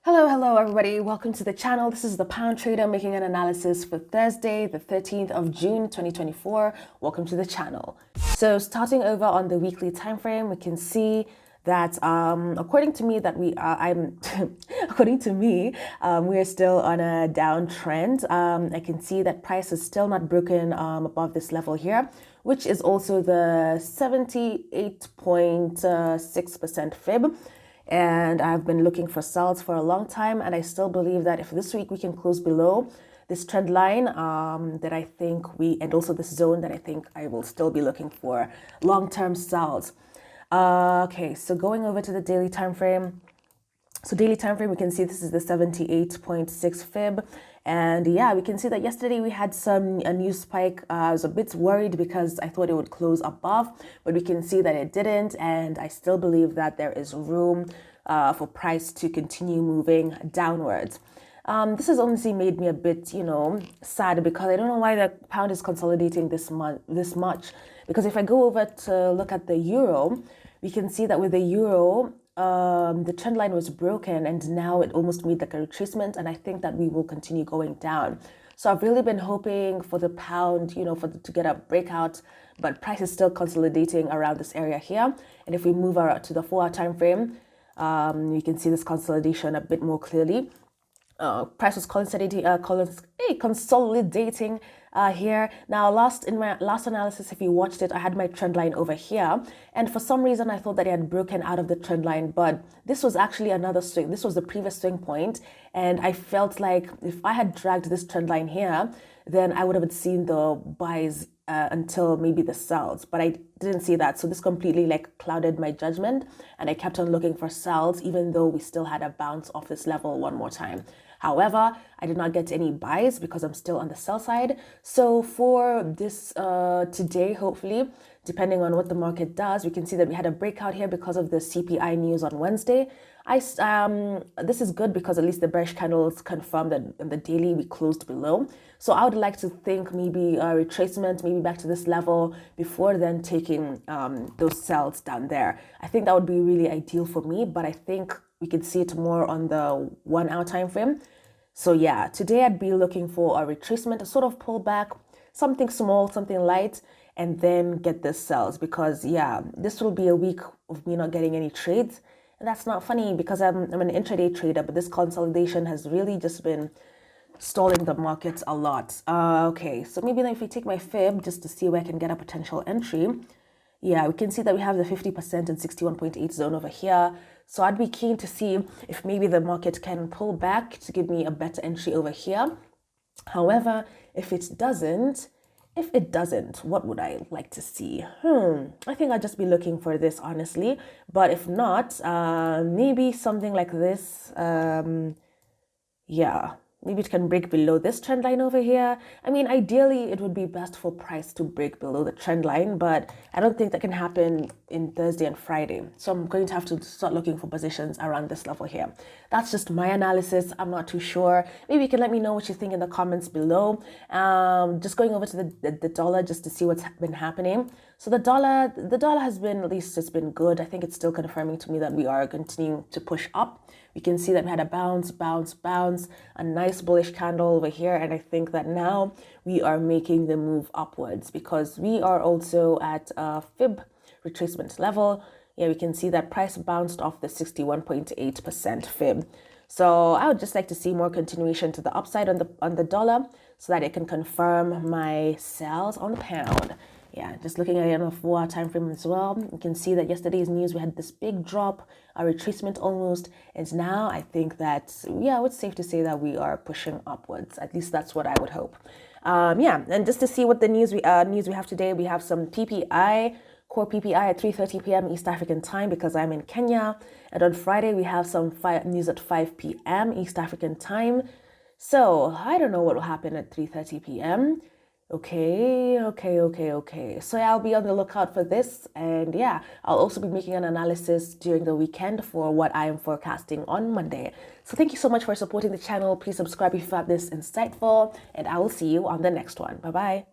Hello everybody. Welcome to the channel. This is the Pound Trader making an analysis for Thursday, the 13th of June, 2024. Welcome to the channel. So starting over on the weekly time frame, we can see that according to me we are still on a downtrend. I can see that price is still not broken above this level here, which is also the 78.6% fib. And I've been looking for sells for a long time, and I still believe that if this week we can close below this trend line, and also this zone, that I think I will still be looking for long-term sells. Okay, so going over to the daily time frame. So daily time frame, we can see this is the 78.6 fib. And yeah, we can see that yesterday we had a news spike. I was a bit worried because I thought it would close above, but we can see that it didn't. And I still believe that there is room for price to continue moving downwards. This has honestly made me a bit, sad, because I don't know why the pound is consolidating this much. Because if I go over to look at the euro, we can see that with the euro, the trend line was broken, and now it almost made like a retracement, and I think that we will continue going down. So I've really been hoping for the pound, to get a breakout, but price is still consolidating around this area here. And if we move to the 4-hour time frame, you can see this consolidation a bit more clearly. Price was consolidating here. Now, in my last analysis, if you watched it, I had my trend line over here, and for some reason I thought that it had broken out of the trend line, but this was actually another swing. This was the previous swing point, and I felt like if I had dragged this trend line here, then I would have seen the buys until maybe the sells, but I didn't see that. So this completely clouded my judgment, and I kept on looking for sells even though we still had a bounce off this level one more time. However, I did not get any buys because I'm still on the sell side. So for this today, hopefully, depending on what the market does, we can see that we had a breakout here because of the CPI news on Wednesday. This is good because at least the bearish candles confirmed that in the daily we closed below. So I would like to think maybe a retracement, maybe back to this level before then taking those sells down there. I think that would be really ideal for me, but I think we could see it more on the 1-hour time frame. So yeah, today I'd be looking for a retracement, a sort of pullback, something small, something light, and then get the sells, because yeah, this will be a week of me not getting any trades. And that's not funny because I'm an intraday trader, but this consolidation has really just been stalling the markets a lot. Okay, so maybe then if we take my fib just to see where I can get a potential entry, yeah, we can see that we have the 50% and 61.8 zone over here. So I'd be keen to see if maybe the market can pull back to give me a better entry over here. However, if it doesn't, what would I like to see? I think I'll just be looking for this, honestly. But if not, maybe something like this. Yeah. Maybe it can break below this trend line over here. I mean, ideally, it would be best for price to break below the trend line, but I don't think that can happen in Thursday and Friday. So I'm going to have to start looking for positions around this level here. That's just my analysis. I'm not too sure. Maybe you can let me know what you think in the comments below. Just going over to the dollar just to see what's been happening. So the dollar has been, at least it's been good. I think it's still confirming to me that we are continuing to push up. We can see that we had a bounce, a nice bullish candle over here. And I think that now we are making the move upwards because we are also at a fib retracement level. Yeah, we can see that price bounced off the 61.8% fib. So I would just like to see more continuation to the upside on the dollar so that it can confirm my sells on the pound. Yeah, just looking at it on a 4-hour time frame as well, you can see that yesterday's news, we had this big drop, a retracement almost, and now I think that, yeah, it's safe to say that we are pushing upwards. At least that's what I would hope. Yeah, and just to see what the news we have today, we have some PPI, core PPI at 3:30 p.m. East African time because I'm in Kenya, and on Friday we have some news at 5 p.m. East African time. So I don't know what will happen at 3:30 p.m. Okay. So yeah, I'll be on the lookout for this, and yeah, I'll also be making an analysis during the weekend for what I am forecasting on Monday. So thank you so much for supporting the channel. Please subscribe if you found this insightful, and I will see you on the next one. Bye bye.